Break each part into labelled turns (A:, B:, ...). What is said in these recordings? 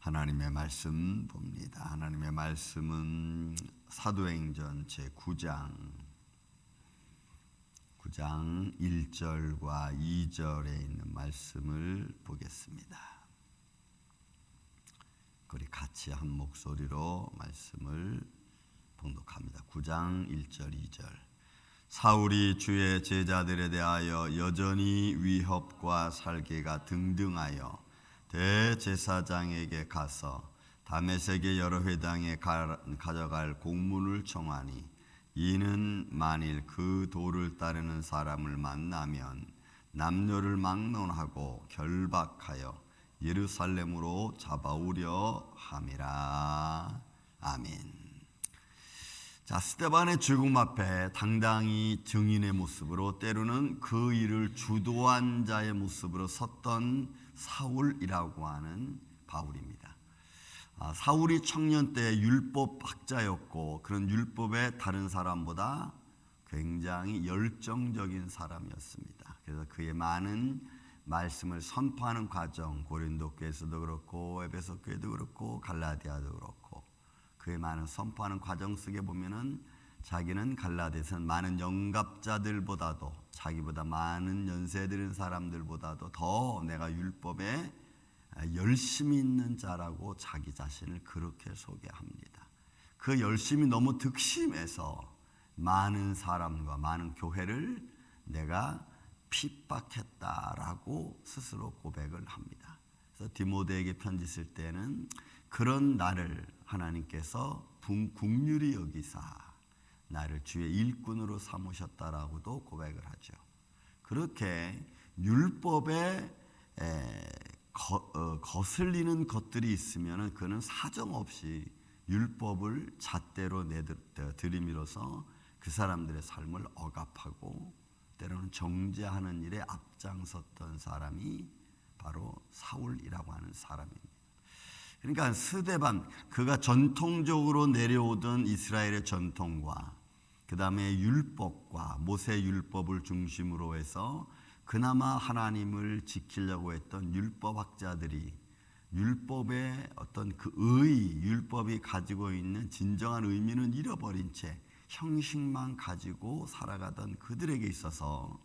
A: 하나님의 말씀 봅니다. 하나님의 말씀은 사도행전 제9장 1절과 2절에 있는 말씀을 보겠습니다. 우리 같이 한 목소리로 말씀을 봉독합니다. 9장 1절 2절. 사울이 주의 제자들에 대하여 여전히 위협과 살기가 등등하여 대제사장에게 가서 다메섹의 여러 회당에 가져갈 공문을 청하니, 이는 만일 그 도를 따르는 사람을 만나면 남녀를 막론하고 결박하여 예루살렘으로 잡아오려 함이라. 아멘. 자, 스데반의 죽음 앞에 당당히 증인의 모습으로, 때로는 그 일을 주도한 자의 모습으로 섰던 사울이라고 하는 바울입니다. 사울이 청년 때 율법학자였고, 그런 율법에 다른 사람보다 굉장히 열정적인 사람이었습니다. 그래서 그의 많은 말씀을 선포하는 과정, 고린도 교회에서도 그렇고 에베소 교회도 그렇고 갈라디아도 그렇고, 그의 많은 선포하는 과정 속에 보면은 자기는 갈라디아에서는 많은 영갑자들보다도, 자기보다 많은 연세 들은 사람들보다도 더 내가 율법에 열심히 있는 자라고 자기 자신을 그렇게 소개합니다. 그 열심이 너무 득심해서 많은 사람과 많은 교회를 내가 핍박했다라고 스스로 고백을 합니다. 그래서 디모데에게 편지 쓸 때는 그런 나를 하나님께서 긍휼히 여기사 나를 주의 일꾼으로 삼으셨다라고도 고백을 하죠. 그렇게 율법에 거슬리는 것들이 있으면 그는 사정없이 율법을 잣대로 내들이밀어서 그 사람들의 삶을 억압하고 때로는 정죄하는 일에 앞장섰던 사람이 바로 사울이라고 하는 사람입니다. 그러니까 스데반, 그가 전통적으로 내려오던 이스라엘의 전통과 그 다음에 율법과 모세 율법을 중심으로 해서 그나마 하나님을 지키려고 했던 율법학자들이 율법의 어떤 그 율법이 가지고 있는 진정한 의미는 잃어버린 채 형식만 가지고 살아가던 그들에게 있어서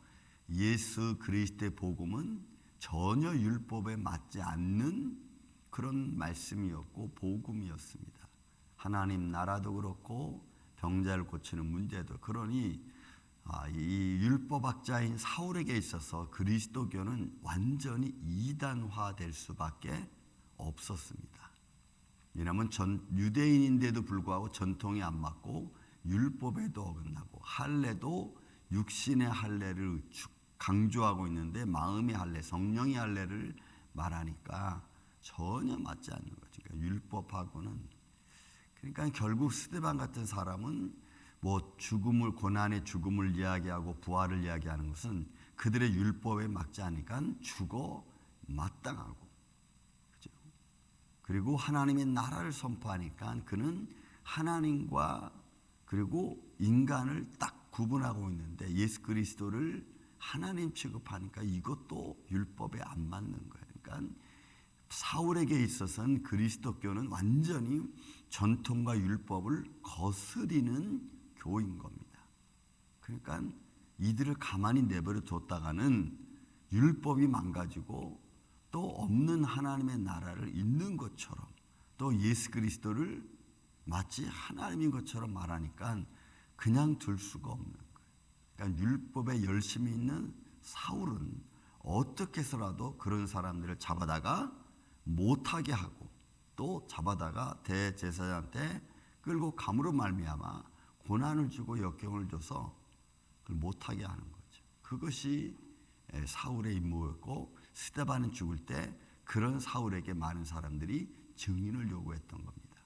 A: 예수 그리스도의 복음은 전혀 율법에 맞지 않는 그런 말씀이었고 복음이었습니다. 하나님 나라도 그렇고 병자를 고치는 문제도. 그러니 이 율법학자인 사울에게 있어서 그리스도교는 완전히 이단화될 수밖에 없었습니다. 왜냐하면 유대인인데도 불구하고 전통이 안 맞고 율법에도 어긋나고 할례도 육신의 할례를 강조하고 있는데 마음의 할례, 성령의 할례를 말하니까 전혀 맞지 않는 거죠. 그러니까 율법하고는. 그러니까 결국 스데반 같은 사람은 뭐 죽음을, 고난의 죽음을 이야기하고 부활을 이야기하는 것은 그들의 율법에 맞지 않으니까 죽어 마땅하고, 그죠? 그리고 하나님의 나라를 선포하니까 그는 하나님과 그리고 인간을 딱 구분하고 있는데 예수 그리스도를 하나님 취급하니까 이것도 율법에 안 맞는 거예요. 그러니까 사울에게 있어서는 그리스도교는 완전히 전통과 율법을 거스리는 교인 겁니다. 그러니까 이들을 가만히 내버려 뒀다가는 율법이 망가지고 또 없는 하나님의 나라를 있는 것처럼, 또 예수 그리스도를 마치 하나님인 것처럼 말하니까 그냥 둘 수가 없는 거예요. 그러니까 율법에 열심히 있는 사울은 어떻게 해서라도 그런 사람들을 잡아다가 못하게 하고, 또 잡아다가 대제사장한테 끌고 감으로 말미암아 고난을 주고 역경을 줘서 그걸 못하게 하는 거죠. 그것이 사울의 임무였고, 스데반은 죽을 때 그런 사울에게 많은 사람들이 증인을 요구했던 겁니다.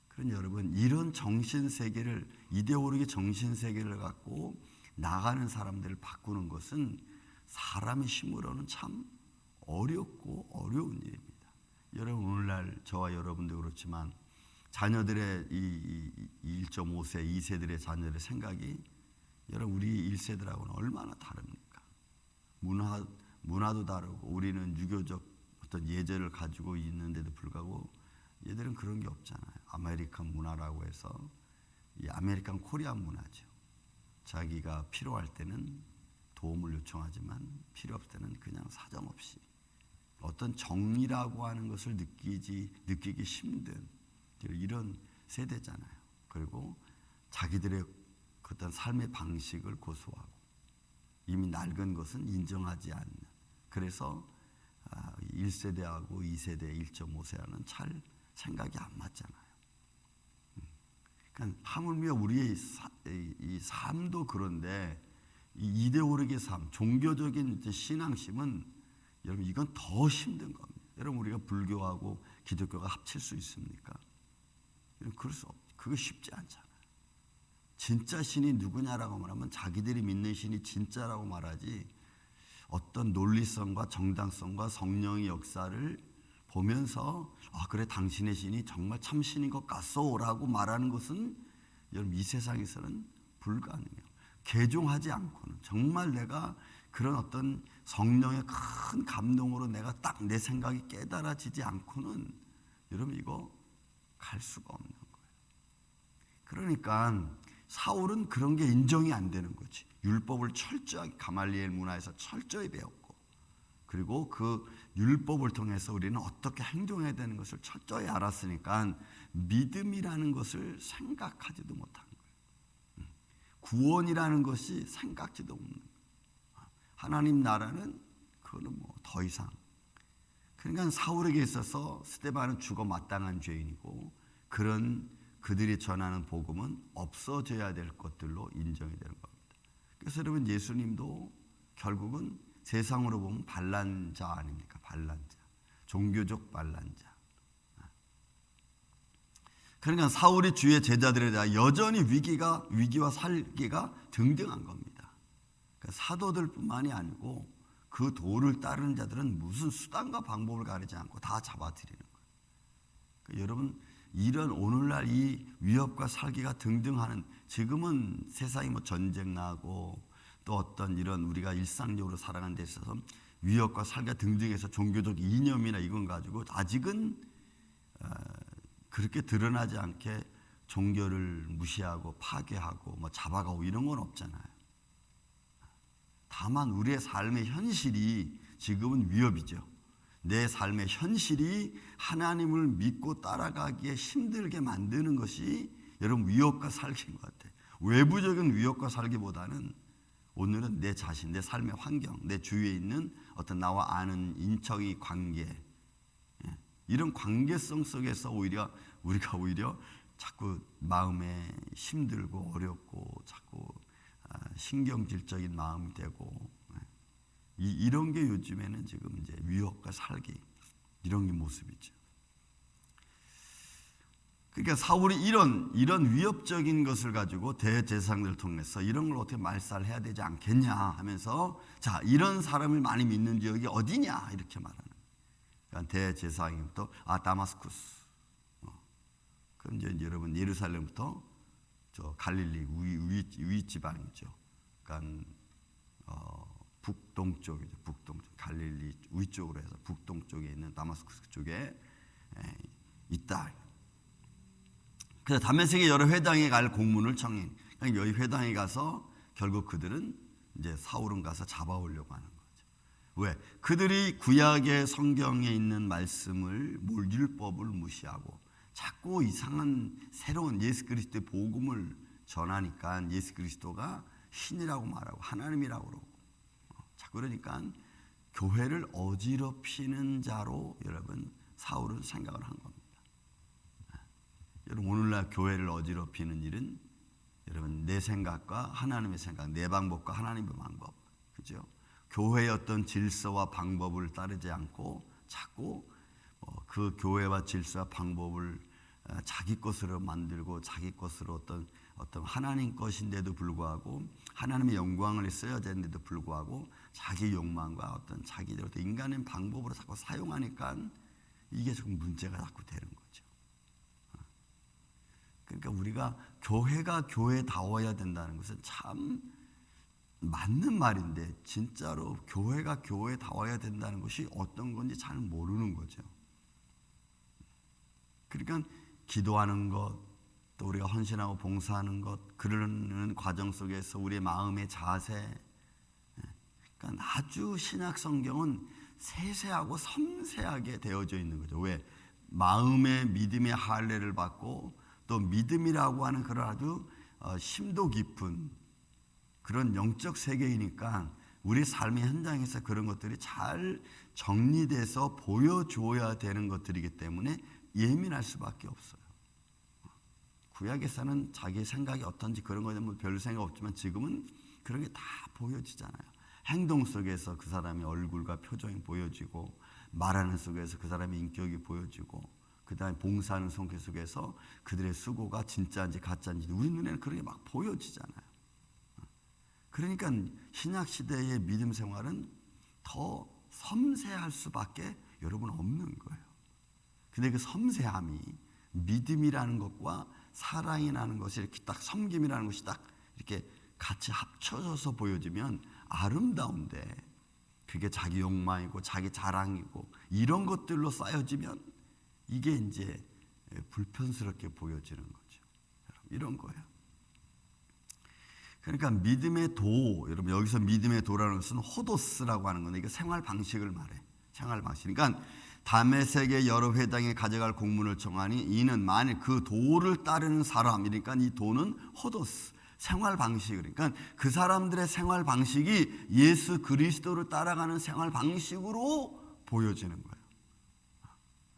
A: 그런 여러분, 이런 정신세계를, 이데올로기 정신세계를 갖고 나가는 사람들을 바꾸는 것은 사람의 힘으로는 참 어렵고 어려운 일입니다. 여러분, 오늘날 저와 여러분도 그렇지만 자녀들의 이 1.5세, 2세들의 자녀들의 생각이 여러분 우리 1세들하고는 얼마나 다릅니까? 문화도 다르고, 우리는 유교적 어떤 예절을 가지고 있는데도 불구하고 얘들은 그런 게 없잖아요. 아메리칸 문화라고 해서 이 아메리칸 코리안 문화죠. 자기가 필요할 때는 도움을 요청하지만 필요 없을 때는 그냥 사정없이 어떤 정의라고 하는 것을 느끼기 힘든 이런 세대잖아요. 그리고 자기들의 어떤 삶의 방식을 고수하고 이미 낡은 것은 인정하지 않는, 그래서 1세대하고 2세대, 1.5세와는 잘 생각이 안 맞잖아요. 그러니까 하물며 우리의 이 삶도 그런데 이 이데올로기의 삶, 종교적인 신앙심은 여러분 이건 더 힘든 겁니다. 여러분 우리가 불교하고 기독교가 합칠 수 있습니까? 그럴 수 없죠. 그거 쉽지 않잖아요. 진짜 신이 누구냐라고 말하면 자기들이 믿는 신이 진짜라고 말하지, 어떤 논리성과 정당성과 성령의 역사를 보면서 그래 당신의 신이 정말 참 신인 것 같소라고 말하는 것은 여러분 이 세상에서는 불가능해요. 개종하지 않고는, 정말 내가 그런 어떤 성령의 큰 감동으로 내가 딱 내 생각이 깨달아지지 않고는 여러분 이거 갈 수가 없는 거예요. 그러니까 사울은 그런 게 인정이 안 되는 거지. 율법을 철저하게 가말리엘 문화에서 철저히 배웠고, 그리고 그 율법을 통해서 우리는 어떻게 행동해야 되는 것을 철저히 알았으니까 믿음이라는 것을 생각하지도 못한 거예요. 구원이라는 것이 생각지도 없는 거예요. 하나님 나라는 그거는 뭐 더 이상. 그러니까 사울에게 있어서 스데반은 죽어 마땅한 죄인이고, 그런 그들이 전하는 복음은 없어져야 될 것들로 인정이 되는 겁니다. 그래서 여러분 예수님도 결국은 세상으로 보면 반란자 아닙니까? 반란자, 종교적 반란자. 그러니까 사울이 주의 제자들에 대해 여전히 위기와 살기가 등등한 겁니다. 그러니까 사도들뿐만이 아니고 그 도를 따르는 자들은 무슨 수단과 방법을 가리지 않고 다 잡아들이는 거예요. 그러니까 여러분 이런 오늘날 이 위협과 살기가 등등하는, 지금은 세상이 뭐 전쟁 나고 또 어떤 이런 우리가 일상적으로 살아가는 데 있어서 위협과 살기가 등등해서 종교적 이념이나 이건 가지고 아직은 그렇게 드러나지 않게 종교를 무시하고 파괴하고 뭐 잡아가고 이런 건 없잖아요. 다만 우리의 삶의 현실이 지금은 위협이죠. 내 삶의 현실이 하나님을 믿고 따라가기에 힘들게 만드는 것이 여러분 위협과 살기인 것 같아요. 외부적인 위협과 살기보다는 오늘은 내 자신, 내 삶의 환경, 내 주위에 있는 어떤 나와 아는 인척의 관계, 이런 관계성 속에서 우리가 자꾸 마음에 힘들고 어렵고 자꾸 신경질적인 마음이 되고, 이런 게 요즘에는 지금 이제 위협과 살기 이런 게 모습이죠. 그러니까 사울이 이런 위협적인 것을 가지고 대제사장들을 통해서 이런 걸 어떻게 말살해야 되지 않겠냐 하면서, 자 이런 사람을 많이 믿는 지역이 어디냐 이렇게 말하는. 그러니까 대제사장부터 다마스쿠스, 그럼 이제 여러분 예루살렘부터 저 갈릴리 위 지방이죠. 그러니까 북동쪽이죠. 북동쪽 갈릴리 위쪽으로 해서 북동쪽에 있는 다마스쿠스 쪽에 있다. 그래서 다메섹의 여러 회당에 갈 공문을 청해. 그러니까 여기 회당에 가서 결국 그들은 이제 사울은 가서 잡아오려고 하는 거죠. 왜? 그들이 구약의 성경에 있는 말씀을 율법을 무시하고 자꾸 이상한 새로운 예수 그리스도의 복음을 전하니까 예수 그리스도가 신이라고 말하고 하나님이라고 그러고, 자꾸 그러니까 교회를 어지럽히는 자로 여러분 사울은 생각을 한 겁니다. 여러분 오늘날 교회를 어지럽히는 일은 여러분 내 생각과 하나님의 생각, 내 방법과 하나님의 방법, 그죠? 교회의 어떤 질서와 방법을 따르지 않고 자꾸 그 교회와 질서와 방법을 자기 것으로 만들고 자기 것으로 어떤 하나님 것인데도 불구하고 하나님의 영광을 써야 되는데도 불구하고 자기 욕망과 어떤 자기들 인간의 방법으로 자꾸 사용하니까 이게 조금 문제가 자꾸 되는 거죠. 그러니까 우리가 교회가 교회다워야 된다는 것은 참 맞는 말인데 진짜로 교회가 교회다워야 된다는 것이 어떤 건지 잘 모르는 거죠. 그러니까 기도하는 것, 또 우리가 헌신하고 봉사하는 것, 그러는 과정 속에서 우리의 마음의 자세, 그러니까 아주 신약 성경은 세세하고 섬세하게 되어져 있는 거죠. 왜? 마음의 믿음의 할례를 받고 또 믿음이라고 하는 그런 아주 심도 깊은 그런 영적 세계이니까 우리 삶의 현장에서 그런 것들이 잘 정리돼서 보여줘야 되는 것들이기 때문에 예민할 수밖에 없어요. 구약에서는 자기 생각이 어떤지 그런 거에 뭐 별 생각 없지만 지금은 그런 게 다 보여지잖아요. 행동 속에서 그 사람의 얼굴과 표정이 보여지고, 말하는 속에서 그 사람의 인격이 보여지고, 그 다음에 봉사하는 성격 속에서 그들의 수고가 진짜인지 가짜인지 우리 눈에는 그런 게 막 보여지잖아요. 그러니까 신약 시대의 믿음 생활은 더 섬세할 수밖에 여러분 없는 거예요. 근데 그 섬세함이 믿음이라는 것과 사랑이라는 것이 이렇게 딱 섬김이라는 것이 딱 이렇게 같이 합쳐져서 보여지면 아름다운데, 그게 자기 욕망이고 자기 자랑이고 이런 것들로 쌓여지면 이게 이제 불편스럽게 보여지는 거죠. 이런 거예요. 그러니까 믿음의 도, 여러분 여기서 믿음의 도라는 것은 호도스라고 하는 건데, 이게 생활 방식을 말해. 생활 방식. 그러니까 다메섹의 여러 회당에 가져갈 공문을 청하니 이는 만일 그 도를 따르는 사람이니까 이 도는 호도스, 생활 방식. 그러니까 그 사람들의 생활 방식이 예수 그리스도를 따라가는 생활 방식으로 보여지는 거예요.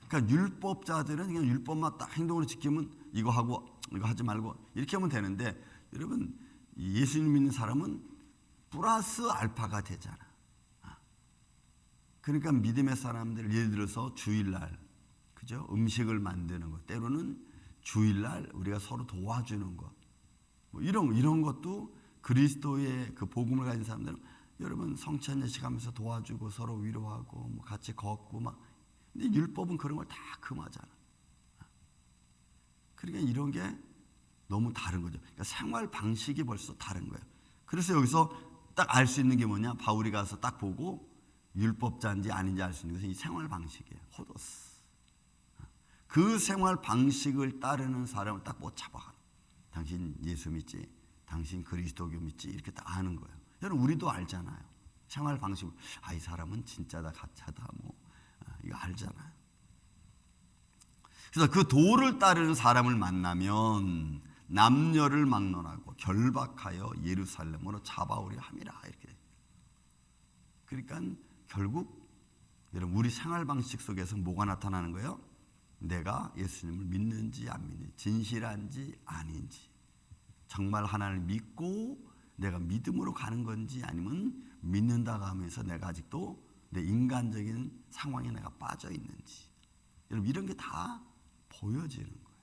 A: 그러니까 율법자들은 그냥 율법만 딱 행동으로 지키면 이거 하고 이거 하지 말고 이렇게 하면 되는데, 여러분 예수님 믿는 사람은 플러스 알파가 되잖아. 그러니까 믿음의 사람들, 예를 들어서 주일날, 그죠? 음식을 만드는 것, 때로는 주일날 우리가 서로 도와주는 것, 뭐 이런 것도 그리스도의 그 복음을 가진 사람들은 여러분 성찬 예식하면서 도와주고 서로 위로하고 뭐 같이 걷고 막. 근데 율법은 그런 걸 다 금하잖아. 그러니까 이런 게 너무 다른 거죠. 그러니까 생활 방식이 벌써 다른 거예요. 그래서 여기서 딱 알 수 있는 게 뭐냐? 바울이 가서 딱 보고 율법자인지 아닌지 알 수 있는 것은 이 생활 방식이에요. 호도스. 그 생활 방식을 따르는 사람을 딱 못 잡아. 당신 예수 믿지? 당신 그리스도교 믿지? 이렇게 딱 아는 거예요. 여러분 우리도 알잖아요. 생활 방식. 이 사람은 진짜다 가짜다 뭐 이거 알잖아요. 그래서 그 도를 따르는 사람을 만나면 남녀를 막론하고 결박하여 예루살렘으로 잡아오려 함이라. 이렇게. 그러니까 결국 여러분 우리 생활 방식 속에서 뭐가 나타나는 거예요? 내가 예수님을 믿는지 안 믿는지, 진실한지 아닌지, 정말 하나님을 믿고 내가 믿음으로 가는 건지, 아니면 믿는다고 하면서 내가 아직도 내 인간적인 상황에 내가 빠져 있는지, 여러분 이런 게 다 보여지는 거예요.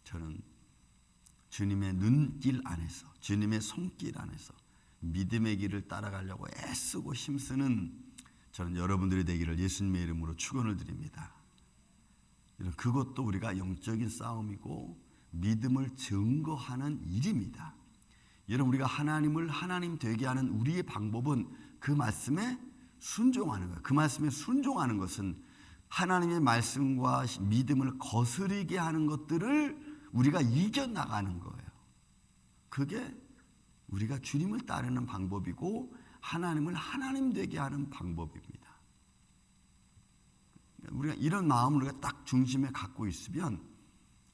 A: 저는 주님의 눈길 안에서, 주님의 손길 안에서 믿음의 길을 따라가려고 애쓰고 힘쓰는 저는 여러분들이 되기를 예수님의 이름으로 축원을 드립니다. 그것도 우리가 영적인 싸움이고 믿음을 증거하는 일입니다. 여러분 우리가 하나님을 하나님 되게 하는 우리의 방법은 그 말씀에 순종하는 거예요. 그 말씀에 순종하는 것은 하나님의 말씀과 믿음을 거스르게 하는 것들을 우리가 이겨나가는 거예요. 그게 우리가 주님을 따르는 방법이고 하나님을 하나님 되게 하는 방법입니다. 우리가 이런 마음을 우리가 딱 중심에 갖고 있으면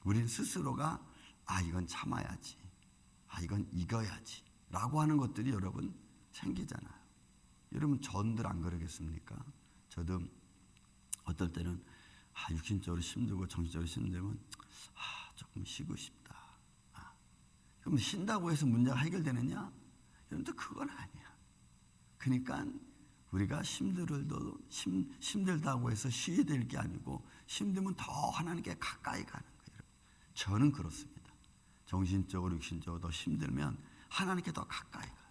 A: 우리는 스스로가 이건 참아야지, 이건 이겨야지 라고 하는 것들이 여러분 생기잖아요. 여러분 전들 안 그러겠습니까? 저도 어떨 때는 육신적으로 힘들고 정신적으로 힘들면 조금 쉬고 싶다. 그럼 쉰다고 해서 문제가 해결되느냐? 여러분들 그건 아니야. 그러니까 우리가 힘들다고 해서 쉬어야 될 게 아니고, 힘들면 더 하나님께 가까이 가는 거예요. 저는 그렇습니다. 정신적으로 육신적으로 더 힘들면 하나님께 더 가까이 가요.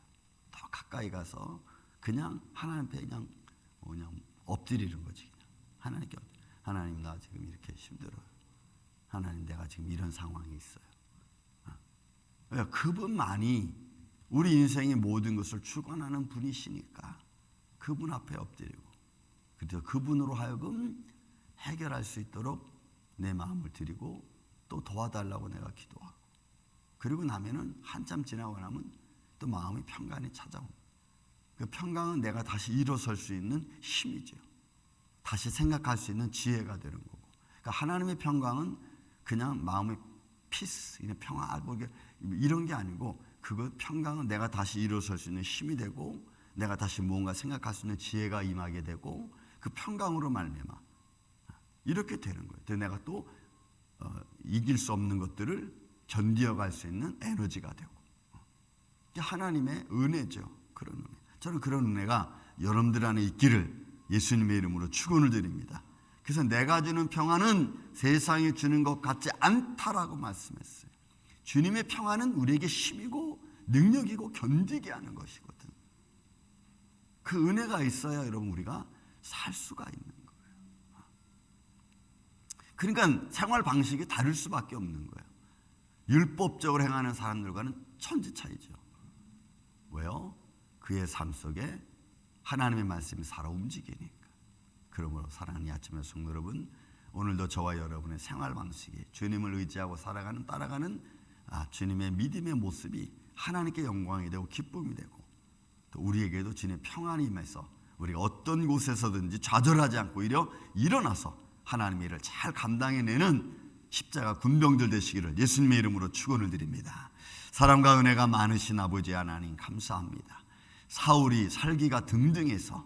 A: 더 가까이 가서 그냥 하나님 앞에 그냥 엎드리는 거지. 하나님께, 하나님 나 지금 이렇게 힘들어요. 하나님 내가 지금 이런 상황에 있어요. 그분만이 우리 인생의 모든 것을 주관하는 분이시니까 그분 앞에 엎드리고 그래서 그분으로 하여금 해결할 수 있도록 내 마음을 드리고 또 도와달라고 내가 기도하고 그리고 나면은 한참 지나고 나면 또 마음의 평강이 찾아옵니다. 그 평강은 내가 다시 일어설 수 있는 힘이죠. 다시 생각할 수 있는 지혜가 되는 거고. 그러니까 하나님의 평강은 그냥 마음의 피스, 평화하고 이런 게 아니고 그거 평강은 내가 다시 일어설 수 있는 힘이 되고 내가 다시 무언가 생각할 수 있는 지혜가 임하게 되고 그 평강으로 말미암아 이렇게 되는 거예요. 내가 또 이길 수 없는 것들을 견디어갈 수 있는 에너지가 되고 이게 하나님의 은혜죠. 그런 은혜. 저는 그런 은혜가 여러분들 안에 있기를 예수님의 이름으로 축원을 드립니다. 그래서 내가 주는 평안은 세상이 주는 것 같지 않다라고 말씀했어요. 주님의 평안은 우리에게 힘이고 능력이고 견디게 하는 것이거든. 그 은혜가 있어야 여러분 우리가 살 수가 있는 거예요. 그러니까 생활 방식이 다를 수밖에 없는 거예요. 율법적으로 행하는 사람들과는 천지 차이죠. 왜요? 그의 삶 속에 하나님의 말씀이 살아 움직이니까. 그러므로 사랑하는 아침의 성도 여러분, 오늘도 저와 여러분의 생활 방식이 주님을 의지하고 살아가는 따라가는 주님의 믿음의 모습이 하나님께 영광이 되고 기쁨이 되고 또 우리에게도 주님의 평안이 임해서 우리가 어떤 곳에서든지 좌절하지 않고 오히려 일어나서 하나님의 일을 잘 감당해내는 십자가 군병들 되시기를 예수님의 이름으로 축원을 드립니다. 사랑과 은혜가 많으신 아버지 하나님 감사합니다. 사울이 살기가 등등해서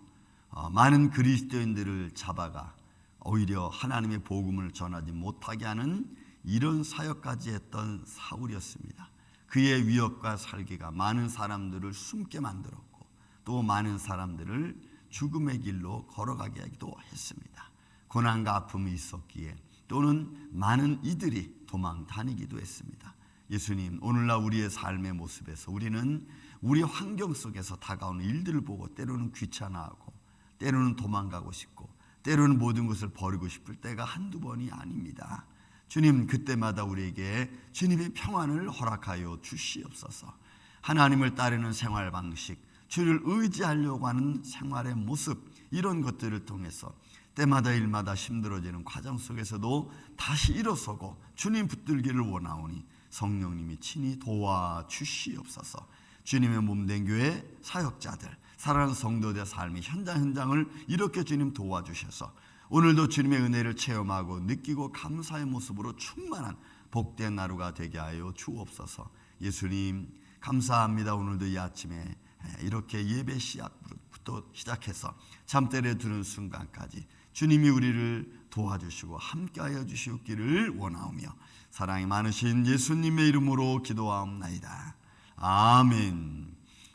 A: 많은 그리스도인들을 잡아가 오히려 하나님의 복음을 전하지 못하게 하는 이런 사역까지 했던 사울이었습니다. 그의 위협과 살기가 많은 사람들을 숨게 만들었고 또 많은 사람들을 죽음의 길로 걸어가게 하기도 했습니다. 고난과 아픔이 있었기에 또는 많은 이들이 도망 다니기도 했습니다. 예수님, 오늘날 우리의 삶의 모습에서 우리는 우리 환경 속에서 다가오는 일들을 보고 때로는 귀찮아하고 때로는 도망가고 싶고 때로는 모든 것을 버리고 싶을 때가 한두 번이 아닙니다. 주님, 그때마다 우리에게 주님의 평안을 허락하여 주시옵소서. 하나님을 따르는 생활 방식, 주를 의지하려고 하는 생활의 모습, 이런 것들을 통해서 때마다 일마다 힘들어지는 과정 속에서도 다시 일어서고 주님 붙들기를 원하오니 성령님이 친히 도와주시옵소서. 주님의 몸된 교회 사역자들, 사랑하는 성도들의 삶의 현장을 이렇게 주님 도와주셔서 오늘도 주님의 은혜를 체험하고 느끼고 감사의 모습으로 충만한 복된 하루가 되게 하여 주옵소서. 예수님 감사합니다. 오늘도 이 아침에 이렇게 예배 시작부터 시작해서 잠때려 드는 순간까지 주님이 우리를 도와주시고 함께하여 주시옵기를 원하오며 사랑이 많으신 예수님의 이름으로 기도하옵나이다. 아멘.